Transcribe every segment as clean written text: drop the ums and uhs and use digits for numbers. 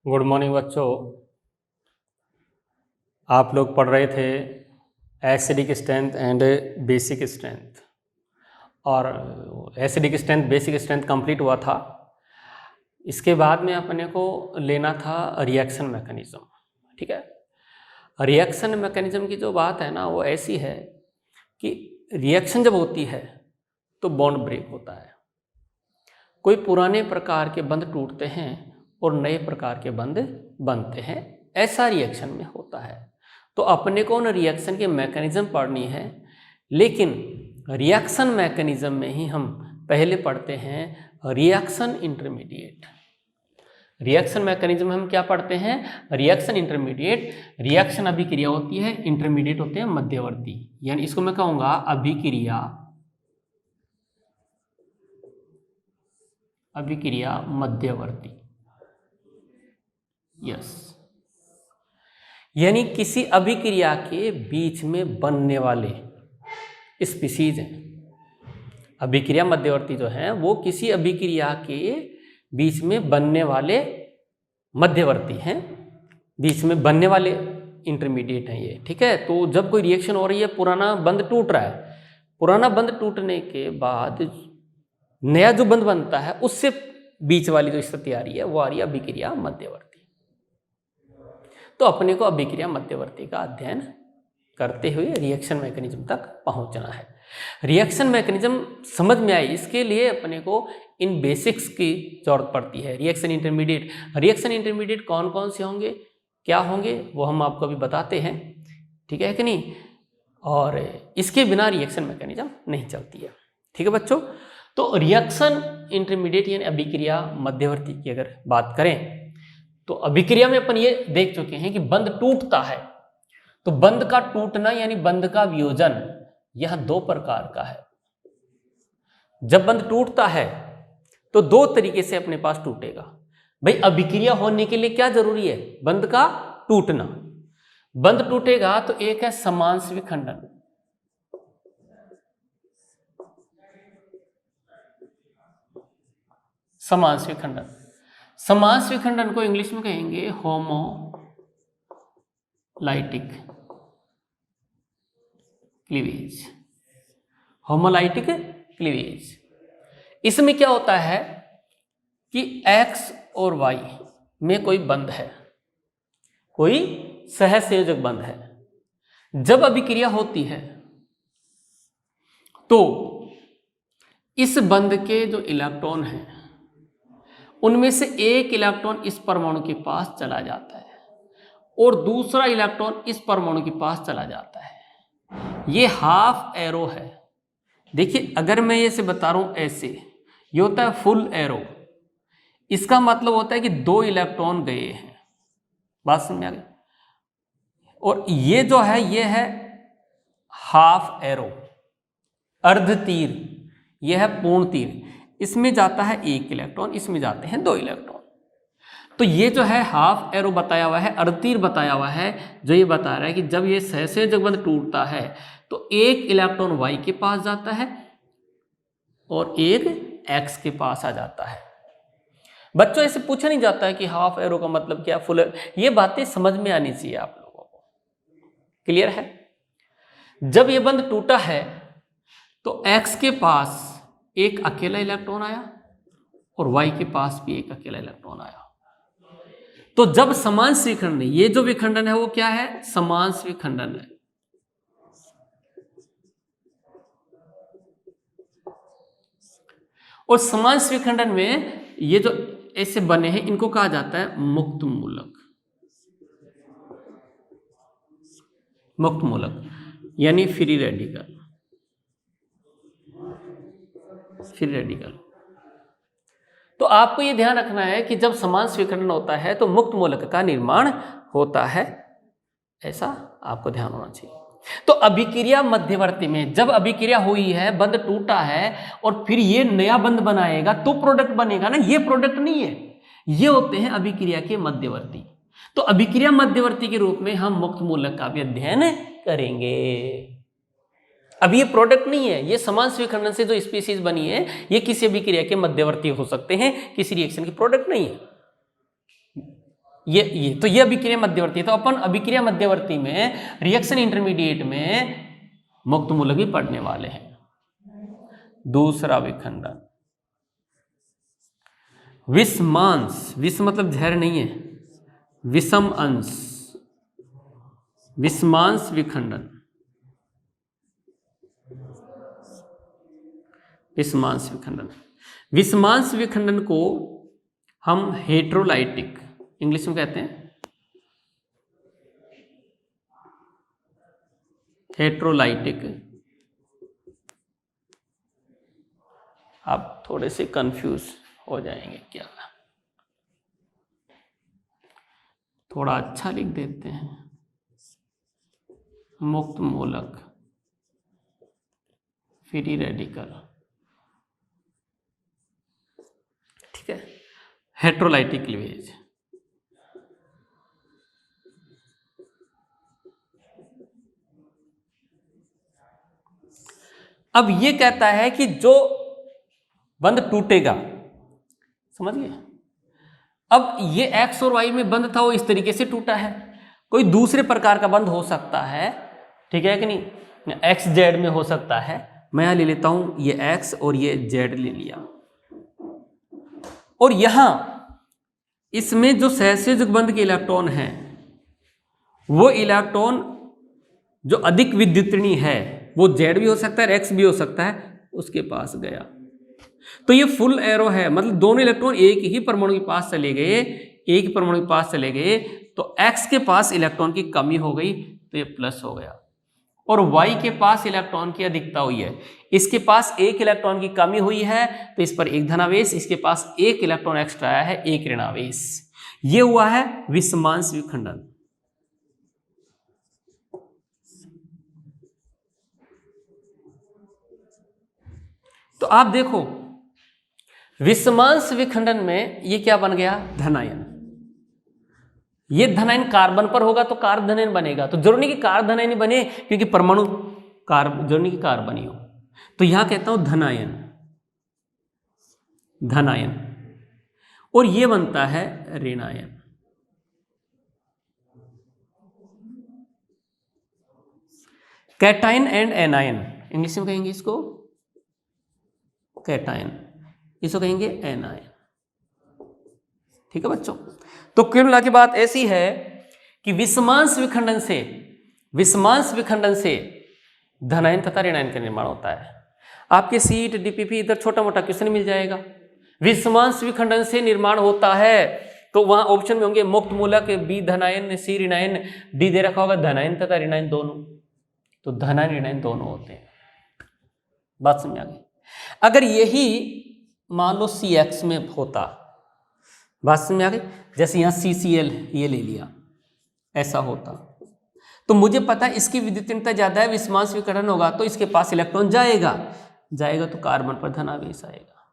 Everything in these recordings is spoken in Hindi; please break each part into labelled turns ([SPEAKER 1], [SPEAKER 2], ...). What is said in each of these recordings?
[SPEAKER 1] गुड मॉर्निंग बच्चों। आप लोग पढ़ रहे थे acidic strength and basic strength, और acidic strength basic strength complete हुआ था। इसके बाद में अपने को लेना था रिएक्शन मैकेनिज्म। ठीक है, रिएक्शन मैकेनिज्म की जो बात है ना वो ऐसी है कि रिएक्शन जब होती है तो बॉन्ड ब्रेक होता है, कोई पुराने प्रकार के बंध टूटते हैं और नए प्रकार के बंध बनते हैं, ऐसा रिएक्शन में होता है। तो अपने को उन रिएक्शन के मैकेनिज्म पढ़नी है, लेकिन रिएक्शन मैकेनिज्म में ही हम पहले पढ़ते हैं रिएक्शन इंटरमीडिएट। रिएक्शन मैकेनिज्म में हम क्या पढ़ते हैं? Reaction intermediate. रिएक्शन अभिक्रिया होती है, इंटरमीडिएट होते हैं मध्यवर्ती, यानी इसको मैं कहूँगा अभिक्रिया मध्यवर्ती। यस, यानी किसी अभिक्रिया के बीच में बनने वाले स्पीशीज हैं। अभिक्रिया मध्यवर्ती जो है वो किसी अभिक्रिया के बीच में बनने वाले मध्यवर्ती हैं, बीच में बनने वाले इंटरमीडिएट हैं ये। ठीक है, तो जब कोई रिएक्शन हो रही है, पुराना बंध टूट रहा है, पुराना बंध टूटने के बाद नया जो बंध बनता है उससे बीच वाली जो स्थिति आ रही है वो आ रही है अभिक्रिया मध्यवर्ती। तो अपने को अभिक्रिया मध्यवर्ती का अध्ययन करते हुए रिएक्शन मैकेनिज्म तक पहुंचना है। रिएक्शन मैकेनिज्म समझ में आए इसके लिए अपने को इन बेसिक्स की जरूरत पड़ती है। रिएक्शन इंटरमीडिएट कौन कौन से होंगे, क्या होंगे, वो हम आपको अभी बताते हैं। ठीक है कि नहीं? और इसके बिना रिएक्शन मैकेनिज्म नहीं चलती है। ठीक है बच्चों, तो रिएक्शन इंटरमीडिएट यानी अभिक्रिया मध्यवर्ती की अगर बात करें तो अभिक्रिया में अपन ये देख चुके हैं कि बंध टूटता है, तो बंध का टूटना यानी बंध का वियोजन यह दो प्रकार का है। जब बंध टूटता है तो दो तरीके से अपने पास टूटेगा। भाई, अभिक्रिया होने के लिए क्या जरूरी है? बंध का टूटना। बंध टूटेगा तो एक है समांश विखंडन, समांश विखंडन। समांश विखंडन को इंग्लिश में कहेंगे होमोलाइटिक क्लीवेज। Homolytic cleavage. इसमें क्या होता है कि X और Y में कोई बंध है, कोई सहसंयोजक बंध है। जब अभिक्रिया होती है तो इस बंध के जो इलेक्ट्रॉन हैं उनमें से एक इलेक्ट्रॉन इस परमाणु के पास चला जाता है और दूसरा इलेक्ट्रॉन इस परमाणु के पास चला जाता है। ये हाफ एरो है। देखिए, अगर मैं ये से बता रहा हूं ऐसे, ये होता है फुल एरो। इसका मतलब होता है कि दो इलेक्ट्रॉन गए हैं। बात समझ में आ गई? और ये जो है ये है हाफ एरो, अर्ध तीर। यह है पूर्ण तीर। इसमें जाता है एक इलेक्ट्रॉन, इसमें जाते हैं दो इलेक्ट्रॉन। तो ये जो है हाफ एरो बताया हुआ है, अर्ध तीर बताया हुआ है, जो ये बता रहा है कि जब ये सहसंयोजक बंध टूटता है तो एक इलेक्ट्रॉन Y के पास जाता है और एक X के पास आ जाता है। बच्चों, ऐसे पूछा नहीं जाता है कि हाफ एरो का मतलब क्या, फुल एरो। ये बातें समझ में आनी चाहिए आप लोगों को। क्लियर है? जब ये बंध टूटा है तो X के पास एक अकेला इलेक्ट्रॉन आया और Y के पास भी एक अकेला इलेक्ट्रॉन आया। तो जब समांश विखंडन, ये जो विखंडन है वो क्या है? समांश विखंडन है। और समांश विखंडन में ये जो ऐसे बने हैं इनको कहा जाता है मुक्त मूलक। मुक्त मूलक यानी फ्री रेडिकल। Free radical. तो आपको ये ध्यान रखना है कि जब समांश विखंडन होता है तो मुक्त मूलक का निर्माण होता है, ऐसा आपको ध्यान होना चाहिए। तो अभिक्रिया मध्यवर्ती में जब अभिक्रिया हुई है, बंध टूटा है और फिर ये नया बंध बनाएगा तो प्रोडक्ट बनेगा ना। ये प्रोडक्ट नहीं है, ये होते हैं अभिक्रिया के मध्यवर्ती। तो अभिक्रिया मध्यवर्ती के रूप में हम मुक्त मूलक का भी अध्ययन करेंगे। अब ये प्रोडक्ट नहीं है, ये समांश विखंडन से जो स्पीशीज बनी है ये किसी अभिक्रिया के मध्यवर्ती हो सकते हैं, किसी रिएक्शन की प्रोडक्ट नहीं है। ये अभिक्रिया मध्यवर्ती है। तो अपन अभिक्रिया मध्यवर्ती में रिएक्शन इंटरमीडिएट में मुक्त मूलक भी पढ़ने वाले हैं। दूसरा विखंडन, विषमांश, विष मतलब जहर नहीं है, विषम अंश, विषमांश विखंडन, विषमांश विखंडन। विषमांश विखंडन को हम हेट्रोलाइटिक इंग्लिश में कहते हैं, हेट्रोलाइटिक। आप थोड़े से कंफ्यूज हो जाएंगे, क्या थोड़ा अच्छा लिख देते हैं, मुक्त मूलक, फ्री रेडिकल, ठीक है, हेट्रोलाइटिक क्लीवेज। अब ये कहता है कि जो बंध टूटेगा, समझ गए, अब ये एक्स और वाई में बंध था वो इस तरीके से टूटा है, कोई दूसरे प्रकार का बंध हो सकता है, ठीक है कि नहीं, एक्स जेड में हो सकता है। मैं यहां ले लेता हूं ये एक्स और ये जेड ले लिया, और यहां इसमें जो सहसंयोजक बंध के इलेक्ट्रॉन है वो इलेक्ट्रॉन जो अधिक विद्युतणी है वो जेड भी हो सकता है, एक्स भी हो सकता है, उसके पास गया। तो ये फुल एरो है, मतलब दोनों इलेक्ट्रॉन एक ही परमाणु के पास चले गए, एक ही परमाणु के पास चले गए, तो एक्स के पास इलेक्ट्रॉन की कमी हो गई तो ये प्लस हो गया, और वाई के पास इलेक्ट्रॉन की अधिकता हुई है, इसके पास एक इलेक्ट्रॉन की कमी हुई है तो इस पर एक धनावेश, इसके पास एक इलेक्ट्रॉन एक्स्ट्रा आया है, एक ऋणावेश। ये हुआ है विषमांश विखंडन। तो आप देखो विषमांश विखंडन में ये क्या बन गया, धनायन। ये धनायन कार्बन पर होगा तो कार्ब धनायन बनेगा, तो जरूरी नहीं कि कार्ब धनायन बने क्योंकि परमाणु कार्ब, जरूरी नहीं कि कार्ब बनी हो, तो यहां कहता हूं धनायन, धनायन, और ये बनता है ऋणायन। कैटायन एंड एनायन, इंग्लिश में कहेंगे इसको कैटायन, इसको कहेंगे एनायन, ठीक है बच्चों। तो कुल मिला के बात ऐसी है कि विषमांश विखंडन से धनायन तथा ऋणायन का निर्माण होता है। आपके सीट डीपीपी इधर छोटा मोटा क्वेश्चन मिल जाएगा, विषमांश विखंडन से निर्माण होता है, तो वहां ऑप्शन में होंगे मुक्त मूलक, बी धनायन, सी ऋणायन, डी दे रखा होगा धनायन तथा ऋणायन दोनों, तो धनायन ऋणायन दोनों होते हैं। बात समझ आ गई। अगर यही मान लो CX में होता, बात समझ आ गई, जैसे यहाँ CCl ये ले लिया, ऐसा होता, तो मुझे पता है इसकी विद्युतीयता ज्यादा है, विषमांश विखंडन होगा तो इसके पास इलेक्ट्रॉन जाएगा तो कार्बन पर धनावेश आएगा,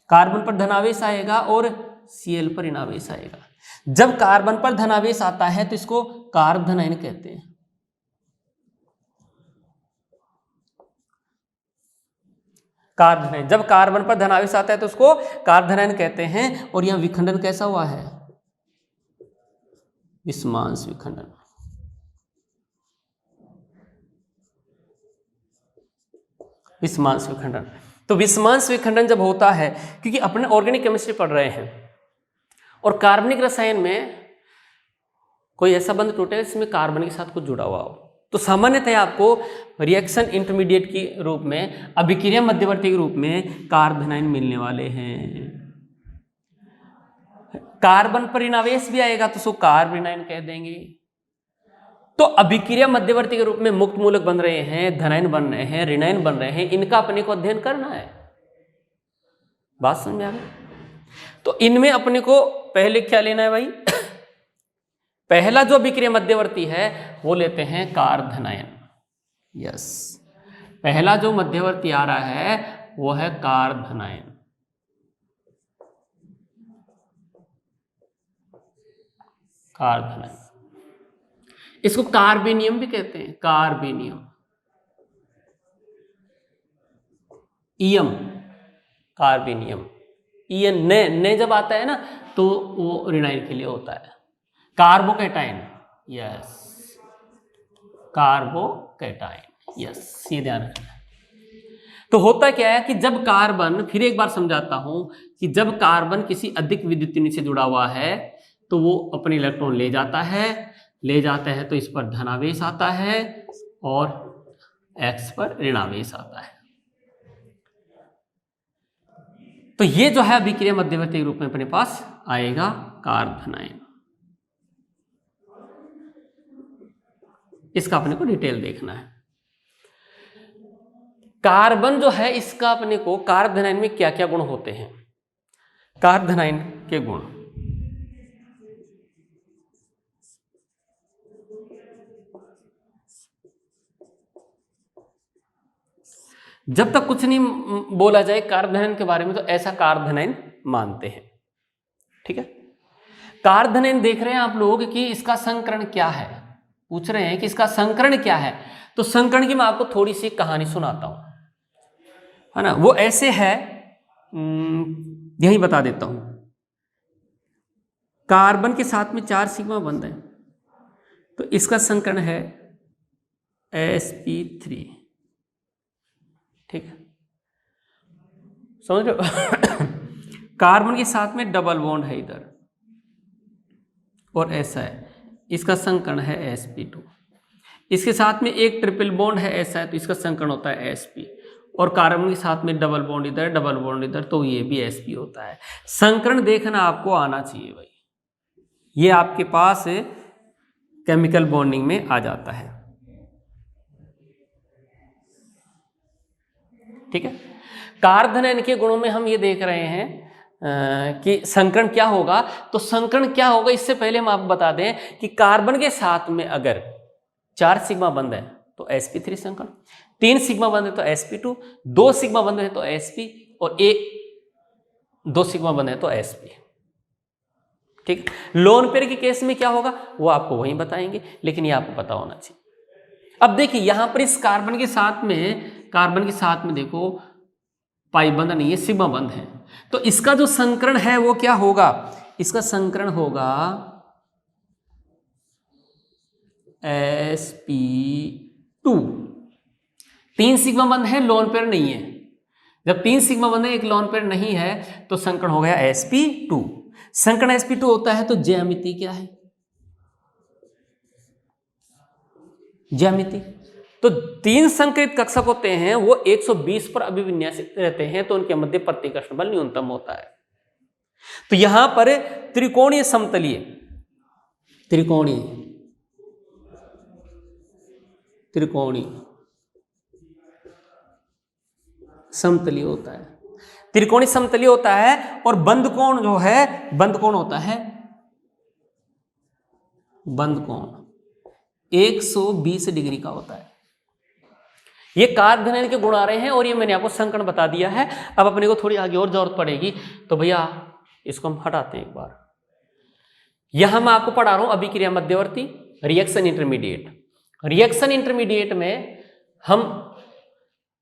[SPEAKER 1] कार्बन पर धनावेश आएगा और Cl पर ऋणावेश आएगा। जब कार्बन पर धनावेश आता है तो इसको कार्ब धनायन कहते हैं, कार्ब धनायन। जब कार्बन पर धनावेश आता है तो उसको कार्ब धनायन कहते हैं। और यहां विखंडन कैसा हुआ है, विषमांश विखंडन। विषमांश विखंडन, तो विषमांश विखंडन जब होता है, क्योंकि अपने ऑर्गेनिक केमिस्ट्री पढ़ रहे हैं और कार्बनिक रसायन में कोई ऐसा बंध टूटे जिसमें कार्बन के साथ कुछ जुड़ा हुआ हो, तो सामान्यतः आपको रिएक्शन इंटरमीडिएट के रूप में, अभिक्रिया मध्यवर्ती के रूप में कार्ब धनायन मिलने वाले हैं। कार्बन पर ऋणावेश भी आएगा तो उसको कार्ब ऋणायन कह देंगे। तो अभिक्रिया मध्यवर्ती के रूप में मुक्त मूलक बन रहे हैं, धनायन बन रहे हैं, ऋणायन बन रहे हैं, इनका अपने को अध्ययन करना है। बात समझ में आ गई। तो इनमें अपने को पहले क्या लेना है भाई, पहला जो अभिक्रिया मध्यवर्ती है वो लेते हैं कार्ब धनायन। यस, पहला जो मध्यवर्ती आ रहा है वो है कार्ब धनायन। कार्ब धनायन, इसको कार्बेनियम भी कहते हैं, कार्बेनियम, ईयम, कार्बेनियम, ईयन ने जब आता है ना तो वो ऋणायन के लिए होता है। कार्बोकैटायन, यस, कार्बोकैटायन, यस, ये ध्यान रखना। तो होता क्या है कि जब कार्बन, फिर एक बार समझाता हूं, कि जब कार्बन किसी अधिक विद्युत से जुड़ा हुआ है तो वो अपने इलेक्ट्रॉन ले जाता है तो इस पर धनावेश आता है और एक्स पर ऋणावेश आता है। तो ये जो है अभिक्रिया मध्यवर्ती के रूप में अपने पास आएगा कार्बोनाइन। इसका अपने को डिटेल देखना है। कार्बन जो है इसका अपने को कार्बोनाइन में क्या क्या गुण होते हैं, कार्बोनाइन के गुण। जब तक कुछ नहीं बोला जाए कार्बोनाइन के बारे में तो ऐसा कार्बोनाइन मानते हैं, ठीक है। कार्बोनाइन देख रहे हैं आप लोग कि इसका संकरण क्या है, पूछ रहे हैं कि इसका संकरण क्या है। तो संकरण की मैं आपको थोड़ी सी कहानी सुनाता हूं, है ना। वो ऐसे है, यही बता देता हूं। कार्बन के साथ में 4 सिग्मा बंध है, तो इसका संकरण है sp3, ठीक है, समझ रहे हो। कार्बन के साथ में डबल बॉन्ड है इधर और ऐसा है, इसका संकरण है sp2। इसके साथ में एक ट्रिपल बॉन्ड है ऐसा है, तो इसका संकरण होता है sp। और कार्बन के साथ में डबल बॉन्ड इधर, डबल बॉन्ड इधर, तो ये भी sp होता है। संकरण देखना आपको आना चाहिए भाई, ये आपके पास केमिकल बॉन्डिंग में आ जाता है, ठीक है। कार्बोनाइन के गुणों में हम ये देख रहे हैं कि संकरण क्या होगा। तो संकरण क्या होगा, इससे पहले हम आपको बता दें कि कार्बन के साथ में अगर 4 सिग्मा बंध है तो sp3 संकरण, 3 सिग्मा बंध है तो sp2, 2 सिग्मा बंध है तो sp, और 2 सिग्मा बंध है तो sp, ठीक है। लोन पेयर के केस में क्या होगा वो आपको वहीं बताएंगे, लेकिन ये आपको पता होना चाहिए। अब देखिए यहां पर इस कार्बन के साथ में देखो पाई बंध नहीं है, सिग्मा बंध है, तो इसका जो संकरण है वो क्या होगा, इसका संकरण होगा sp2। 3 सिग्मा बंध है, लोन पेयर नहीं है। जब 3 सिग्मा बंध है, एक लोन पेयर नहीं है, तो संकरण हो गया sp2। संकरण sp2 होता है तो ज्यामिति क्या है, ज्यामिति। तो 3 संकरित कक्षक होते हैं वो 120 पर अभिविन्यासित रहते हैं, तो उनके मध्य प्रतिकर्षण बल न्यूनतम होता है। तो यहां पर त्रिकोणीय समतलीय समतलीय होता है, त्रिकोणीय समतलीय होता है। और बंद कोण जो है, बंद कोण होता है, बंद कोण 120 डिग्री का होता है। ये कार्बोनाइन के गुण आ रहे हैं और ये मैंने आपको संकरण बता दिया है। अब अपने को थोड़ी आगे और जरूरत पड़ेगी, तो भैया इसको हम हटाते हैं एक बार। यहां मैं आपको पढ़ा रहा हूं अभिक्रिया मध्यवर्ती, रिएक्शन इंटरमीडिएट। रिएक्शन इंटरमीडिएट में हम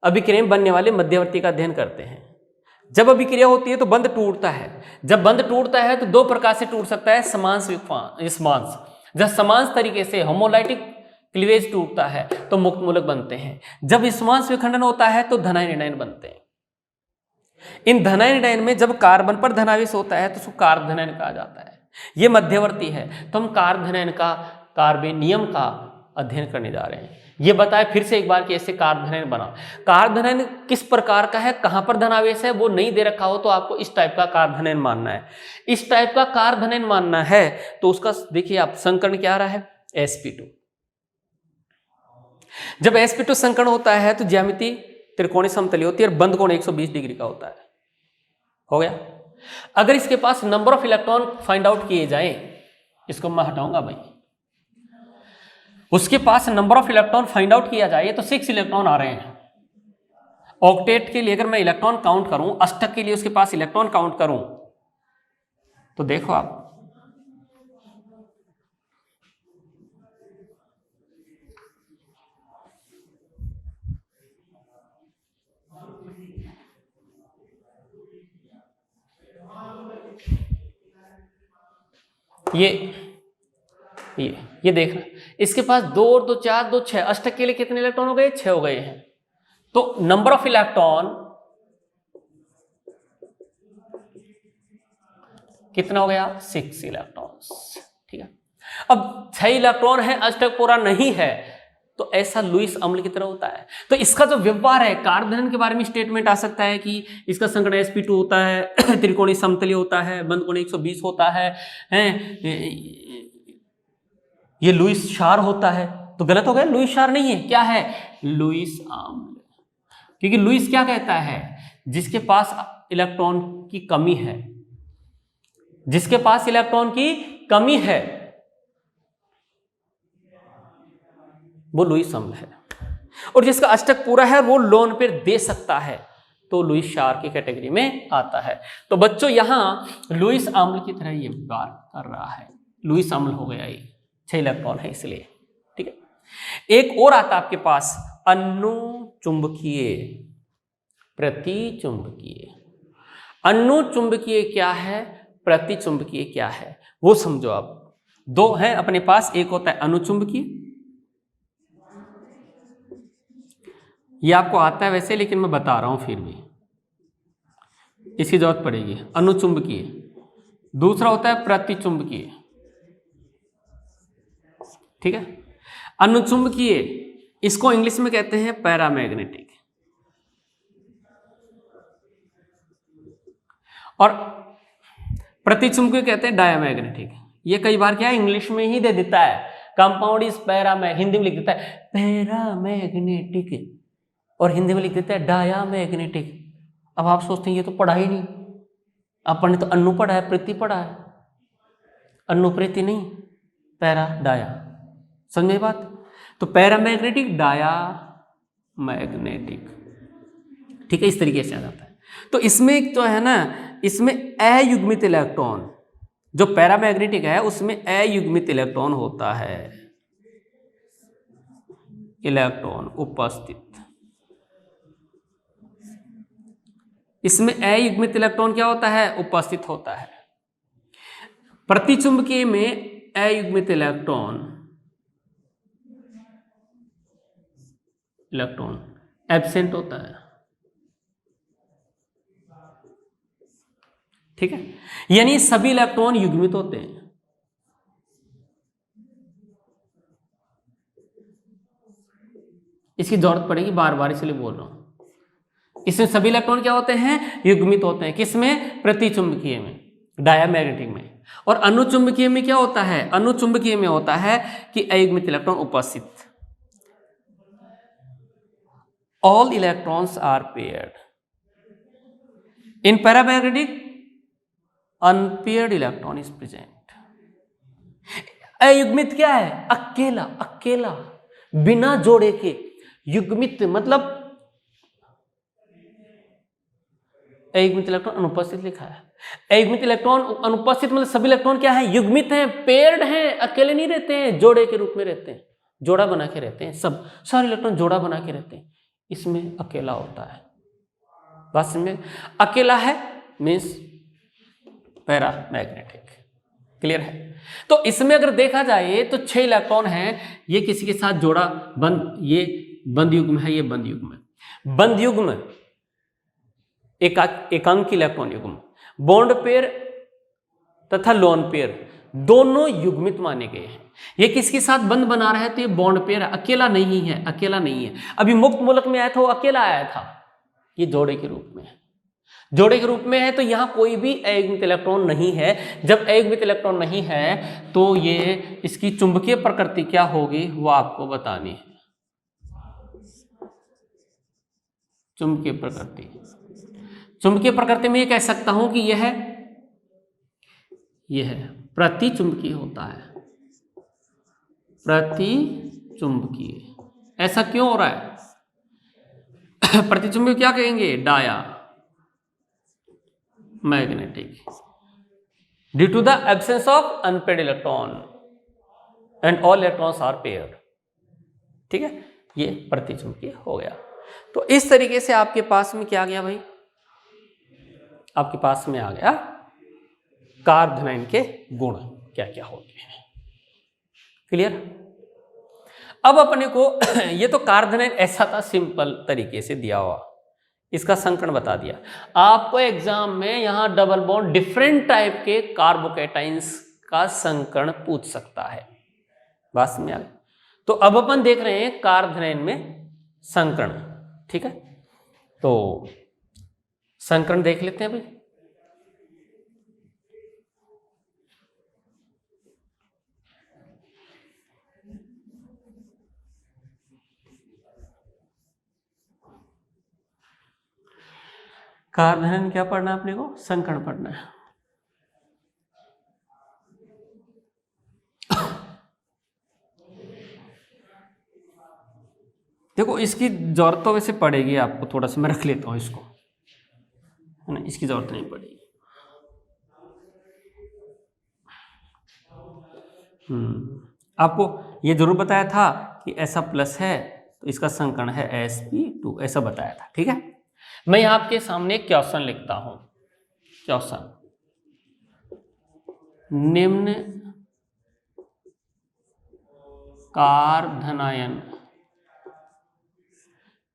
[SPEAKER 1] अभिक्रिया में बनने वाले मध्यवर्ती का अध्ययन करते हैं। जब अभिक्रिया होती है तो बंध टूटता है। जब बंध टूटता है तो 2 प्रकार से टूट सकता है, समांस। जब समांस तरीके से होमोलाइटिक क्लीवेज टूटता है तो मुक्त मूलक बनते हैं। जब समांस विखंडन होता है तो धनायन ऋणायन बनते हैं। इन धनायन ऋणायन में जब कार्बन पर धनावेश होता है तो उसको कार्बोधनायन कहा जाता है। ये मध्यवर्ती है, तो हम कार्बोधनायन का, कार्बन नियम का अध्ययन करने जा रहे हैं। ये बताए फिर से एक बार कि ऐसे कार्बोधनायन बना। कार्बोधनायन किस प्रकार का है, कहां पर धनावेश है वो नहीं दे रखा हो तो आपको इस टाइप का कार्बोधनायन मानना है। इस टाइप का कार्बोधनायन मानना है तो उसका देखिए आप संकरण क्या आ रहा है, sp2। जब sp2 संकरण होता है तो ज्यामिति त्रिकोणीय समतलीय होती है और बंध कोण 120 डिग्री का होता है। हो गया। अगर इसके पास number of electron find out किए जाए, इसको मैं हटाऊंगा भाई, उसके पास number of electron find out किया जाए तो 6 इलेक्ट्रॉन आ रहे हैं। ऑक्टेट के लिए अगर मैं इलेक्ट्रॉन काउंट करूं, अष्टक के लिए उसके पास इलेक्ट्रॉन काउंट करूं, तो देखो आप ये देखना, इसके पास 2 और 2 4, 2 6, अष्टक के लिए कितने इलेक्ट्रॉन हो गए? 6 हो गए हैं। तो नंबर ऑफ इलेक्ट्रॉन कितना हो गया? 6 इलेक्ट्रॉन्स। ठीक है, अब 6 इलेक्ट्रॉन है, अष्टक पूरा नहीं है, तो ऐसा लुईस अम्ल की तरह होता है। तो इसका जो व्यवहार है, कार्बन के बारे में स्टेटमेंट आ सकता है कि इसका संकरण sp2 होता है, त्रिकोणीय समतलीय होता है, बंद कोण 120 होता है, ये लुईस क्षार होता है। तो गलत हो गया, लुईस क्षार नहीं है, क्या है? लुईस अम्ल। क्योंकि लुईस क्या कहता है? जिसके पास इलेक्ट्रॉन की कमी है, जिसके पास इलेक्ट्रॉन की कमी है वो लुईस अम्ल है, और जिसका अष्टक पूरा है वो लोन पेयर दे सकता है, तो लुईस क्षार की कैटेगरी में आता है। तो बच्चों यहां लुईस अम्ल की तरह ये व्यवहार कर रहा है, लुईस अम्ल हो गया, ये 6 इलेक्ट्रॉन है इसलिए। ठीक है, एक और आता आपके पास अनुचुंबकीय प्रतिचुंबकीय। अनुचुंबकीय क्या है, प्रतिचुंबकीय क्या है, वो समझो आप। 2 हैं अपने पास, एक होता है अनुचुंबकीय, ये आपको आता है वैसे, लेकिन मैं बता रहा हूं फिर भी इसकी जरूरत पड़ेगी। अनुचुंबकीय, दूसरा होता है प्रतिचुंबकीय। ठीक है, अनुचुंबकीय इसको इंग्लिश में कहते हैं पैरामैग्नेटिक, और प्रतिचुंबकीय कहते हैं डायामैग्नेटिक। ये कई बार क्या है, इंग्लिश में ही दे देता है, कंपाउंड इज हिंदी में लिख देता है पैरामैग्नेटिक, और हिंदी में लिख देता है डायामैग्नेटिक। अब आप सोचते हैं ये तो पढ़ा ही नहीं, अपन ने तो अनु पढ़ा है, प्रीति पढ़ा है, अनु प्रीति नहीं, पैरा डाया, समझे बात? तो पैरामैग्नेटिक, डायामैग्नेटिक। ठीक है, इस तरीके से आ जाता है। तो इसमें जो है ना, इसमें अयुग्मित इलेक्ट्रॉन, जो पैरामैग्नेटिक है उसमें अयुग्मित इलेक्ट्रॉन होता है, इलेक्ट्रॉन उपस्थित। इसमें अयुग्मित इलेक्ट्रॉन क्या होता है? उपस्थित होता है। प्रतिचुंबकीय में अयुग्मित इलेक्ट्रॉन एब्सेंट होता है। ठीक है, यानी सभी इलेक्ट्रॉन युग्मित होते हैं। इसकी जरूरत पड़ेगी बार बार, इसलिए बोल रहा हूं। इसमें सभी इलेक्ट्रॉन क्या होते हैं? युग्मित होते हैं। किसमें? प्रतिचुंबकीय में, डायामैग्नेटिक में। और अनुचुंबकीय में क्या होता है? अनुचुंबकीय में होता है कि अयुग्मित इलेक्ट्रॉन उपस्थित। All electrons are paired. In paramagnetic unpaired electron is present. अयुग्मित क्या है? अकेला, अकेला, बिना जोड़े के। युग्मित मतलब अयुग्मित इलेक्ट्रॉन अनुपस्थित लिखा है। अयुग्मित इलेक्ट्रॉन अनुपस्थित मतलब सभी इलेक्ट्रॉन क्या है? युग्मित हैं, पेयर्ड हैं, अकेले नहीं रहते हैं, जोड़े के रूप में रहते हैं, जोड़ा बना के रहते हैं। सब सारे इलेक्ट्रॉन जोड़ा बना के रहते हैं। इसमें अकेला होता है। बात समझे? अकेला है मीन्स पैरामैग्नेटिक। क्लियर है? तो इसमें अगर देखा जाए तो 6 इलेक्ट्रॉन हैं, ये किसी के साथ जोड़ा बंद, ये बंद युग्म है, ये बंद युग्म है। बंद युग्म एकांकी इलेक्ट्रॉन युग्म, बॉन्ड पेयर तथा लोन पेयर दोनों युग्मित माने गए हैं। ये किसके साथ बंध बना रहा है? तो ये बॉन्ड पेयर है, अकेला नहीं है, अकेला नहीं है। अभी मुक्त मूलक में आया था वो अकेला आया था, ये जोड़े के रूप में है। जोड़े के रूप में है तो यहां कोई भी अयुग्मित इलेक्ट्रॉन नहीं है। जब अयुग्मित इलेक्ट्रॉन नहीं है तो ये इसकी चुंबकीय प्रकृति क्या होगी वो आपको बतानी है। चुंबकीय प्रकृति, चुंबकीय प्रकृति में ये कह सकता हूं कि यह प्रतिचुंबकीय होता है। प्रतिचुंबकीय ऐसा क्यों हो रहा है? प्रतिचुंबकीय क्या कहेंगे? Diamagnetic, due to the absence of unpaired electron and all electrons are paired. ठीक है, ये प्रतिचुंबकीय हो गया। तो इस तरीके से आपके पास में क्या आ गया भाई? आपके पास में आ गया कार्बोनाइन के गुण। क्या क्या होते हैं। क्लियर? अब अपने को ये तो कार्बोनाइल ऐसा था, सिंपल तरीके से दिया हुआ, इसका संकरण बता दिया। आपको एग्जाम में यहां डबल बॉन्ड डिफरेंट टाइप के कार्बोकैटाइंस का संकरण पूछ सकता है। बात समझ आ गई? तो अब अपन देख रहे हैं कार्बोनाइल में संकरण। ठीक है, तो संकरण देख लेते हैं भाई। कार्बोनाइल में क्या पढ़ना है अपने को? संकरण पढ़ना है। देखो इसकी जरूरत तो वैसे पड़ेगी आपको, थोड़ा सा मैं रख लेता हूं इसको, है ना, इसकी जरूरत नहीं पड़ेगी। आपको ये जरूर बताया था कि ऐसा प्लस है तो इसका संकरण है sp2, ऐसा बताया था। ठीक है, मैं यहां आपके सामने एक क्वेश्चन लिखता हूं। क्वेश्चन, निम्न कार्बोनायन,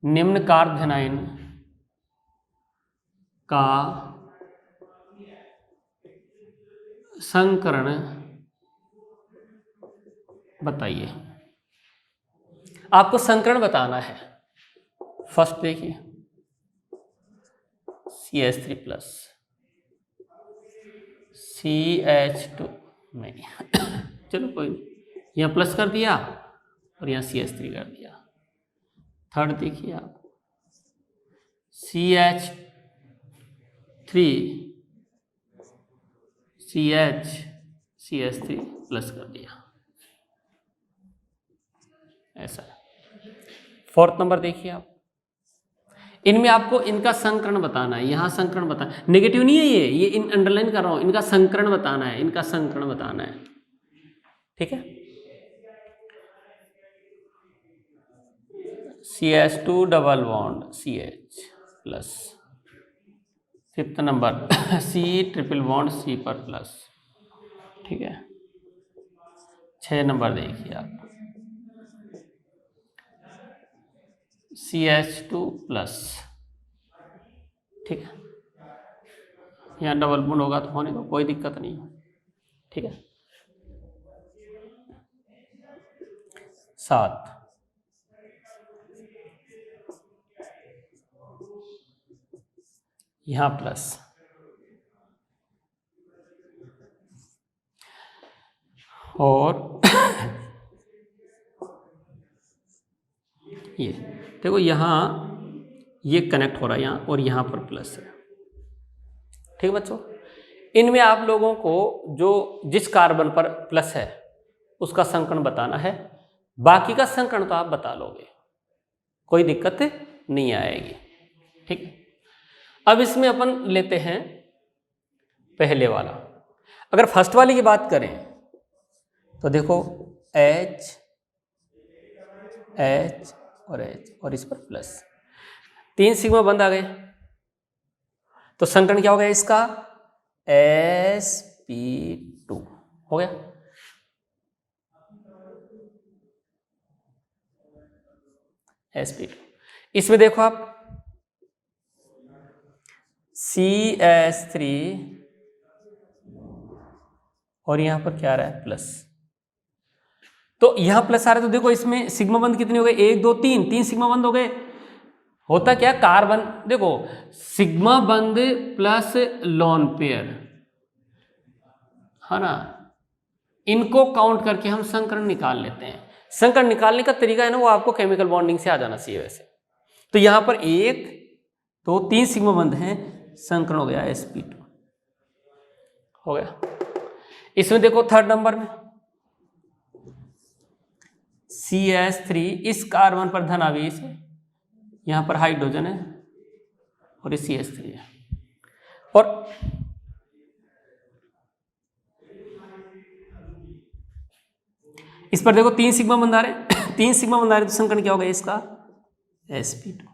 [SPEAKER 1] निम्न कार्बोनायन का संकरण बताइए। आपको संकरण बताना है। फर्स्ट देखिए CH3 प्लस CH2 नहीं चलो कोई नहीं, यहाँ प्लस कर दिया और यहाँ CH3 कर दिया। थर्ड देखिए आप CH3 CH3 प्लस कर दिया, ऐसा। फोर्थ नंबर देखिए आप, इनमें आपको इनका संकरण बताना है। यहां संकरण बताना, नेगेटिव नहीं है ये इन अंडरलाइन कर रहा हूं, इनका संकरण बताना है, इनका संकरण बताना है। ठीक है, CH2 double bond CH plus, fifth number C triple bond C पर प्लस। ठीक है, 6 नंबर देखिए आप CH2 प्लस। ठीक है, यहाँ डबल बॉन्ड होगा तो होने को कोई दिक्कत नहीं है। ठीक है, 7 यहाँ प्लस, और ये देखो यहाँ ये कनेक्ट हो रहा है यहाँ, और यहाँ पर प्लस है। ठीक है बच्चों, इनमें आप लोगों को जो जिस कार्बन पर प्लस है उसका संकरण बताना है, बाकी का संकरण तो आप बता लोगे, कोई दिक्कत नहीं आएगी। ठीक, अब इसमें अपन लेते हैं पहले वाला। अगर फर्स्ट वाले की बात करें तो देखो H और H और इस पर प्लस, 3 सिग्मा बंद आ गए, तो संकरण क्या हो गया इसका? sp2 हो गया। sp2, इसमें देखो आप CH3 और यहां पर क्या आ रहा है? प्लस। तो यहां प्लस आ रहा है तो देखो इसमें सिग्मा बंद कितने हो गए? 1 2 3 सिग्मा बंद हो गए। होता क्या, कार्बन देखो सिग्मा बंद प्लस लोन पेयर, है ना, इनको काउंट करके हम संकरण निकाल लेते हैं। संकरण निकालने का तरीका है ना, वो आपको केमिकल बॉन्डिंग से आ जाना चाहिए वैसे। तो यहां पर 1 2 3 सिग्मा बंद हैं, संकरण हो गया sp2 हो गया। इसमें देखो थर्ड नंबर में CH3, इस कार्बन पर धन आवेश है, यहां पर हाइड्रोजन है और ये CH3 है, और इस पर देखो 3 सिग्मा बंध आ रहे 3 सिग्मा बंध आ रहे, तो संकरण क्या होगा इसका? sp2।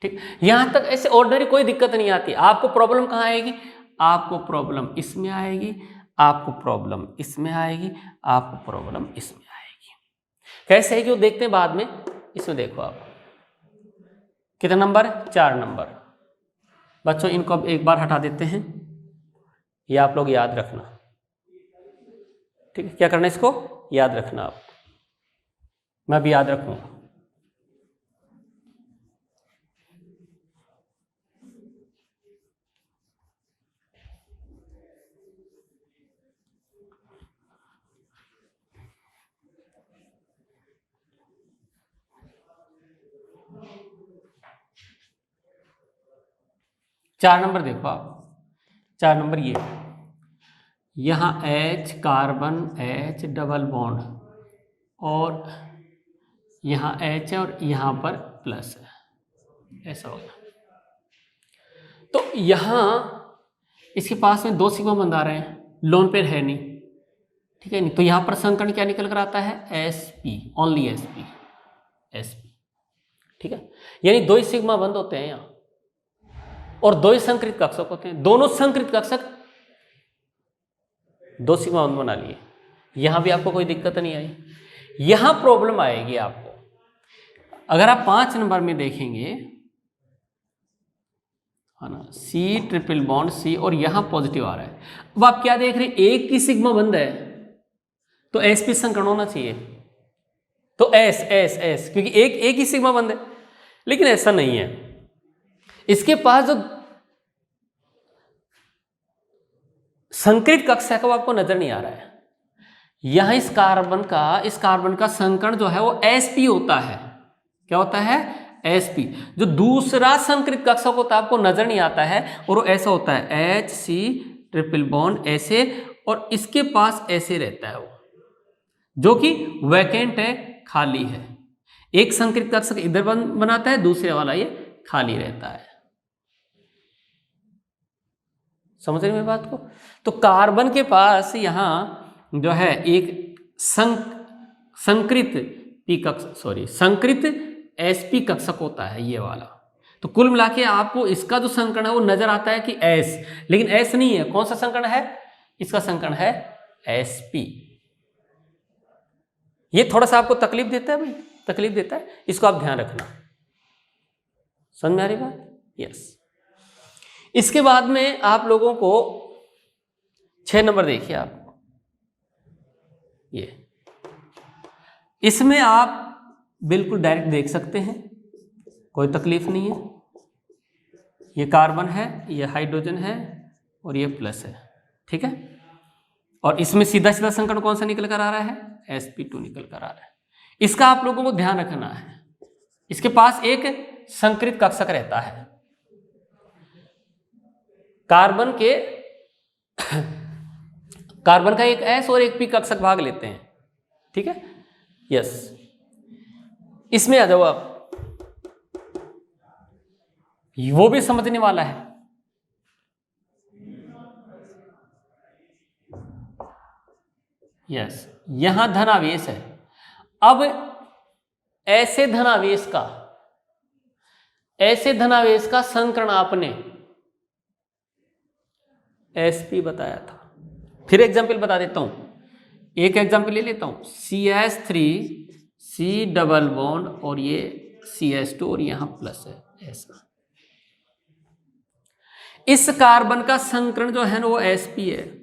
[SPEAKER 1] ठीक, यहां तक ऐसे ऑर्डिनरी कोई दिक्कत नहीं आती। आपको प्रॉब्लम कहां आएगी? आपको प्रॉब्लम इसमें आएगी, आपको प्रॉब्लम इसमें आएगी, आपको प्रॉब्लम इसमें आएगी। कैसे है कि वो देखते हैं बाद में। इसमें देखो आप कितना नंबर है, 4 नंबर। बच्चों इनको अब एक बार हटा देते हैं, ये आप लोग याद रखना, ठीक है। क्या करना है, इसको याद रखना आप, मैं भी याद रखूंगा। चार नंबर देखो आप, 4 नंबर ये यहाँ H carbon H double bond और यहाँ H है और यहाँ पर प्लस है, ऐसा होगा। तो यहाँ इसके पास में 2 सिग्मा बंद आ रहे हैं, लोन पेयर है नहीं, ठीक है नहीं, तो यहाँ पर संकर्ण क्या निकल कर आता है, Sp, ओनली Sp, ठीक है। यानी 2 ही सिग्मा बंद होते हैं यहाँ और 2 ही संकृत कक्षक होते हैं, दोनों संकृत कक्षक 2 सिग्मा बंद बना लिए। यहां भी आपको कोई दिक्कत नहीं आई। यहां प्रॉब्लम आएगी आपको अगर आप 5 नंबर में देखेंगे, है ना, C ट्रिपल बॉन्ड C और यहां पॉजिटिव आ रहा है। अब आप क्या देख रहे हैं, एक ही सिग्मा बंद है तो Sp संकर्ण होना चाहिए, तो S क्योंकि एक ही सिग्मा बंद है, लेकिन ऐसा नहीं है। इसके पास जो संकृत कक्षक है वो आपको नजर नहीं आ रहा है। यहां इस कार्बन का संकर्ण जो है वो Sp होता है। क्या होता है, Sp। जो दूसरा संकृत कक्षक होता है आपको नजर नहीं आता है, और वो ऐसा होता है HC ट्रिपल बॉन्ड ऐसे, और इसके पास ऐसे रहता है वो, जो कि वैकेंट है, खाली है। एक संकृत कक्षक इधर बनाता है, दूसरे वाला ये खाली रहता है। समझ रहे मेरी बात को। तो कार्बन के पास यहां जो है एक संकृत Sp कक्षक होता है ये वाला। तो कुल मिला के आपको इसका जो संकर्ण है वो नजर आता है कि S, लेकिन S नहीं है। कौन सा संकर्ण है, इसका संकर्ण है Sp। ये थोड़ा सा आपको तकलीफ देता है भाई, तकलीफ देता है, इसको आप ध्यान रखना। समझ में आ रही बात, यस। इसके बाद में आप लोगों को 6 नंबर देखिए आप, ये इसमें आप बिल्कुल डायरेक्ट देख सकते हैं, कोई तकलीफ नहीं है। ये कार्बन है, ये हाइड्रोजन है और ये प्लस है, ठीक है। और इसमें सीधा सीधा संकर्ण कौन सा निकल कर आ रहा है, Sp2 निकल कर आ रहा है। इसका आप लोगों को ध्यान रखना है। इसके पास एक संकृत कक्षक रहता है, कार्बन का एक S और एक P कक्षक भाग लेते हैं, ठीक है, यस। इसमें आ जाओ आप, वो भी समझने वाला है। यस, यहां धनावेश है। अब ऐसे धनावेश का संकर्ण आपने Sp बताया था। फिर एग्जाम्पल बता देता हूं, एक एग्जाम्पल ले लेता हूं, CH3 C डबल बॉन्ड और ये CH2 और यहां प्लस है, ऐसा। इस कार्बन का संकर्ण जो है ना वो Sp है।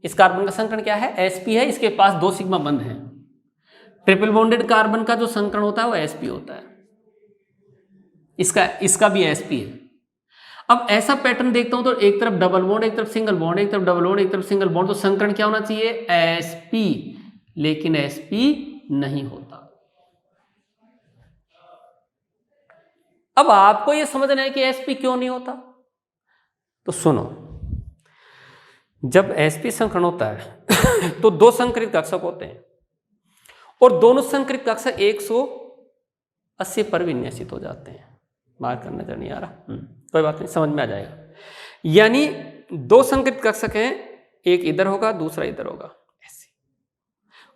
[SPEAKER 1] इस कार्बन का संकर्ण क्या है, Sp है। इसके पास 2 सिग्मा बंद है। ट्रिपल बॉन्डेड कार्बन का जो संकर्ण होता है वो Sp होता है। इसका भी Sp है। अब ऐसा पैटर्न देखता हूं तो एक तरफ डबल बॉन्ड, एक तरफ सिंगल बॉन्ड, एक तरफ डबल बॉन्ड, एक तरफ सिंगल बॉन्ड, तो संकर्ण क्या होना चाहिए, Sp, लेकिन Sp नहीं होता। अब आपको यह समझना है कि Sp क्यों नहीं होता, तो सुनो, जब Sp संकर्ण होता है तो 2 संकृत कक्षक होते हैं और दोनों संकृत कक्षक 180 पर विन्यासित हो जाते हैं। मार्क करना नजर नहीं आ रहा, कोई बात नहीं, समझ में आ जाएगा। यानी 2 संकृत कक्षक हैं, एक इधर होगा दूसरा इधर होगा, ऐसे,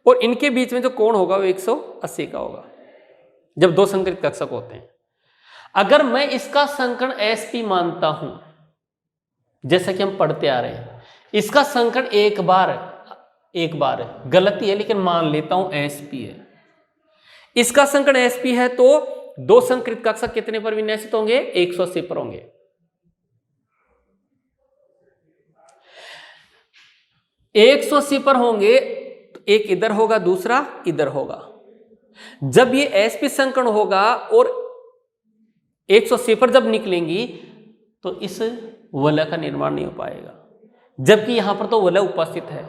[SPEAKER 1] और इनके बीच में जो कोण होगा वो 180 का होगा जब 2 संकृत कक्षक होते हैं। अगर मैं इसका संकर्ण Sp मानता हूं, जैसा कि हम पढ़ते आ रहे हैं, इसका संकरण एक बार गलती है लेकिन मान लेता हूं sp है। इसका संकरण sp है तो दो संकृत कक्षक कितने पर विन्यासित होंगे? 180 पर होंगे। एक 180 पर होंगे तो एक इधर होगा, दूसरा इधर होगा। जब ये sp संकरण होगा और 180 पर जब निकलेंगी तो इस वलय का निर्माण नहीं हो पाएगा, जबकि यहां पर तो वलय उपस्थित है।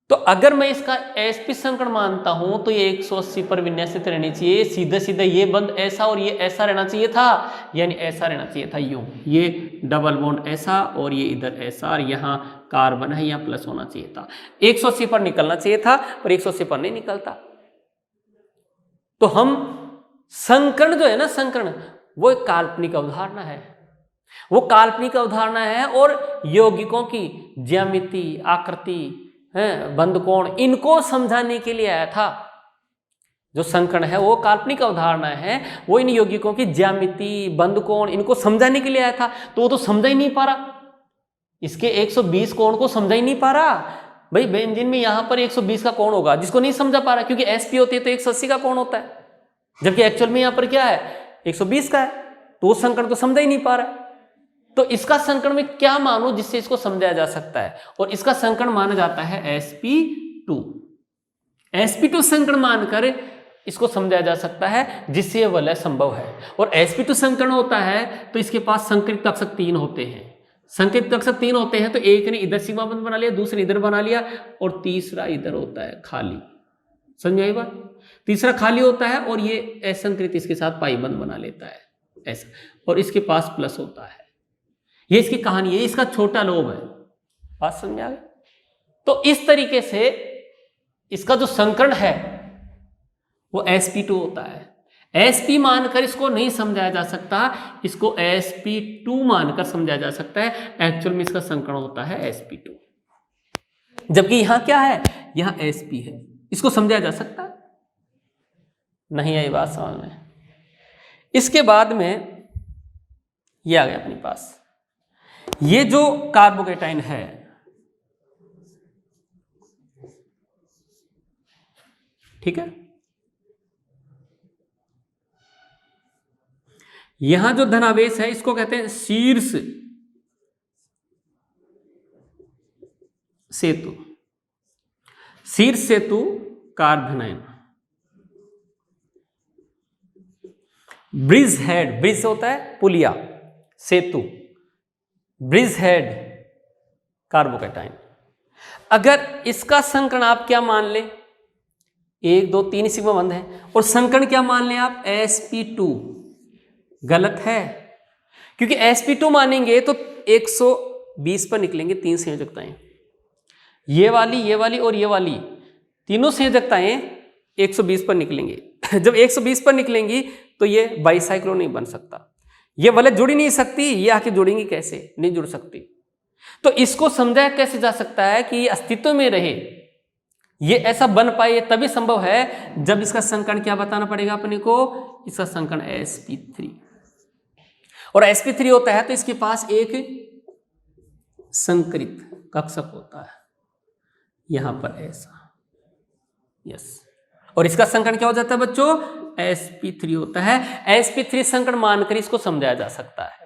[SPEAKER 1] तो अगर मैं इसका sp संकरण मानता हूं तो ये 180 पर विन्यासित रहनी चाहिए। सीधे सीधे ये बंद ऐसा और ये ऐसा रहना चाहिए था, यानी ऐसा रहना चाहिए था यूं, ये डबल बॉन्ड ऐसा और ये इधर ऐसा, और यहां कार्बन है, यहां प्लस होना चाहिए था। 180 पर निकलना चाहिए था पर 180 पर नहीं निकलता। तो हम संकरण जो है ना, संकरण वो एक काल्पनिक अवधारणा है, वो काल्पनिक अवधारणा है। और यौगिकों की ज्यामिति, आकृति, बंद कोण, इनको समझाने के लिए आया था। जो संकरण है वो काल्पनिक अवधारणा है, वो इन यौगिकों की ज्यामिति, बंद कोण, इनको समझाने के लिए आया था। तो वो तो समझा ही नहीं पा रहा, इसके 120 कोण को समझा ही नहीं पा रहा। भाई बेंजीन में यहां पर 120 का कोण होगा, जिसको नहीं समझा पा रहा, क्योंकि sp होती है तो 180 का कोण होता है, जबकि एक्चुअल में यहां पर क्या है? 120 का है। तो वो संकरण तो समझा ही नहीं पा रहा। तो इसका संकरण में क्या मानूं जिससे इसको समझाया जा सकता है? और इसका संकरण माना जाता है sp2। sp2 संकरण मानकर इसको समझाया जा सकता है, जिससे यह वलय संभव है। और sp2 संकरण होता है तो इसके पास संकृत कक्षक 3 होते हैं। संकृत कक्षक 3 होते हैं तो एक ने इधर सीमा बंद बना लिया, दूसरे इधर बना लिया, और तीसरा इधर होता है खाली। समझ आई बात? तीसरा खाली होता है और ये असंकृत इसके साथ पाई बंद बना लेता है ऐसा, और इसके पास प्लस होता है। ये इसकी कहानी है, इसका छोटा लोब है। बात समझ आ गई? तो इस तरीके से इसका जो संकरण है वो sp2 होता है। sp मानकर इसको नहीं समझाया जा सकता, इसको sp2 मानकर समझाया जा सकता है। एक्चुअल में इसका संकरण होता है sp2, जबकि यहां क्या है? यहां sp है। इसको समझाया जा सकता नहीं है। ये बात समझ में? इसके बाद में ये आ गया अपने पास, ये जो कार्बोकेटाइन है, ठीक है, यहां जो धनावेश है इसको कहते हैं शीर्ष सेतु। शीर्ष सेतु कार्बोनाइन। ब्रिज हेड, ब्रिज होता है पुलिया, सेतु, ब्रिज हेड कार्बोकेटाइन। अगर इसका संकरण आप क्या मान ले? 1 2 3 सिग्मा बंद है, और संकरण क्या मान लें आप? sp2। गलत है, क्योंकि sp2 मानेंगे तो 120 पर निकलेंगे 3 संयोजकताएं, ये वाली और ये वाली, तीनों संयोजकताएं 120 पर निकलेंगे। जब 120 पर निकलेंगी तो ये बाइसाइक्लो नहीं बन सकता, ये वलय जुड़ ही नहीं सकती, ये आके जुड़ेंगी कैसे? नहीं जुड़ सकती। तो इसको समझाया कैसे जा सकता है कि ये अस्तित्व में रहे, ये ऐसा बन पाए? ये तभी संभव है जब इसका संकरण क्या बताना पड़ेगा अपने को? इसका संकरण sp3, और sp3 होता है तो इसके पास एक संकृत कक्षक होता है यहां पर ऐसा, यस। और इसका संकरण क्या हो जाता है बच्चों? sp3 होता है। sp3 संकरण मानकर इसको समझाया जा सकता है।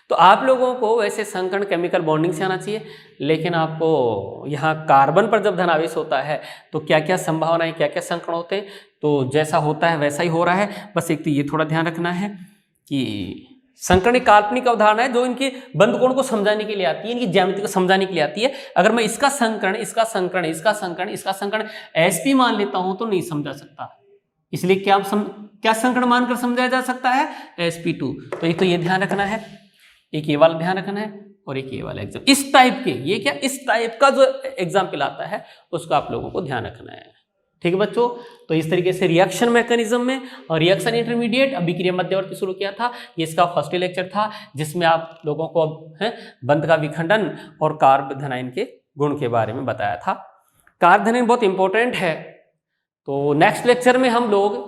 [SPEAKER 1] तो आप लोगों को वैसे संकरण केमिकल बॉन्डिंग से आना चाहिए, लेकिन आपको यहाँ कार्बन पर जब धनावेश होता है तो क्या क्या संभावनाएं, क्या क्या संकरण होते हैं, तो जैसा होता है वैसा ही हो रहा है। बस एक तो ये थोड़ा ध्यान रखना है कि संकरण एक काल्पनिक अवधारणा है जो इनकी बंद कोण को समझाने के लिए आती है, इनकी ज्यामिति को समझाने के लिए आती है। अगर मैं इसका संकरण, इसका संकरण, इसका संकरण, इसका संकरण sp मान लेता हूं तो नहीं समझा सकता। इसलिए क्या संकरण मानकर समझाया जा सकता है? sp2। तो एक तो ये ध्यान रखना है, एक ये वाला ध्यान रखना है, और एक ये वाला एग्जाम, इस टाइप के, ये क्या इस टाइप का जो एग्जाम्पल आता है उसका आप लोगों को ध्यान रखना है। ठीक है बच्चों? तो इस तरीके से रिएक्शन मैकेनिज्म में और रिएक्शन इंटरमीडिएट, अभिक्रिया मध्यवर्ती शुरू किया था। ये इसका फर्स्ट लेक्चर था जिसमें आप लोगों को बंध का विखंडन और कार्बोधनाइन के गुण के बारे में बताया था। कार्बोधनाइन बहुत इंपॉर्टेंट है, तो नेक्स्ट लेक्चर में हम लोग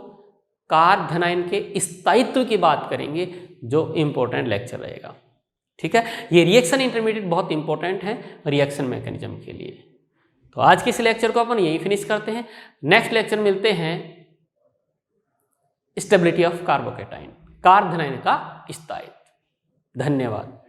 [SPEAKER 1] कार्बोधनाइन के स्थायित्व की बात करेंगे, जो इंपॉर्टेंट लेक्चर रहेगा। ठीक है, ये रिएक्शन इंटरमीडिएट बहुत इंपॉर्टेंट है रिएक्शन मैकेनिज्म के लिए। तो आज के इस लेक्चर को अपन यही फिनिश करते हैं। नेक्स्ट लेक्चर मिलते हैं स्टेबिलिटी ऑफ कार्बोकेटाइन, कार्बोनाइन का स्थायित्व। धन्यवाद।